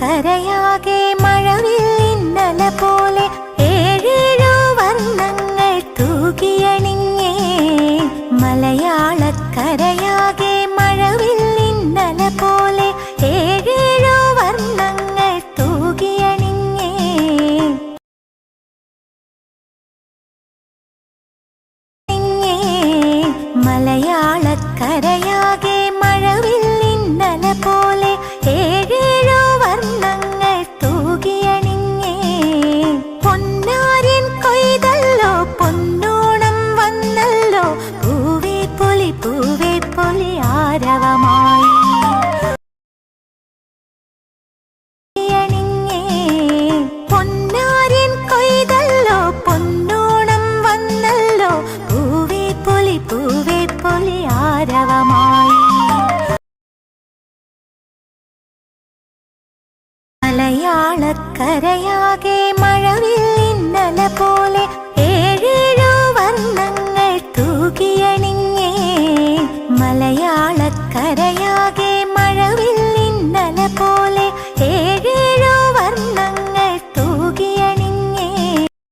മലയാളക്കരയാകെ മഴവില്ലിന്നല പോലെ ഏഴേഴു വർണ്ണങ്ങൾ തൂകിയണിഞ്ഞേ. മലയാളക്കരയാകെ മഴവില്ലിന്നല പോലെ ഏഴേഴു വർണ്ണങ്ങൾ തൂകിയണിഞ്ഞേ. മലയാളക്കരയാകെ മഴവില്ലിന്നല പോലെ ഏഴേഴു വർണ്ണങ്ങൾ തൂകിയണിഞ്ഞേ. പൊന്നാരിൻ കൊയ്തല്ലോ പൊന്നോണം വന്നല്ലോ, പൂവേ പൊലി ആരവമായി പൊന്നാരിൻ കൊയ്തല്ലോ പൊന്നോണം വന്നല്ലോ, പൂവേ പൊലി ആരവമായി. മലയാളക്കരയാകെ മഴവില്ലിന്നല പോലെ ഏഴേഴു വർണ്ണങ്ങൾ തൂകിയണിഞ്ഞേ. മലയാളക്കര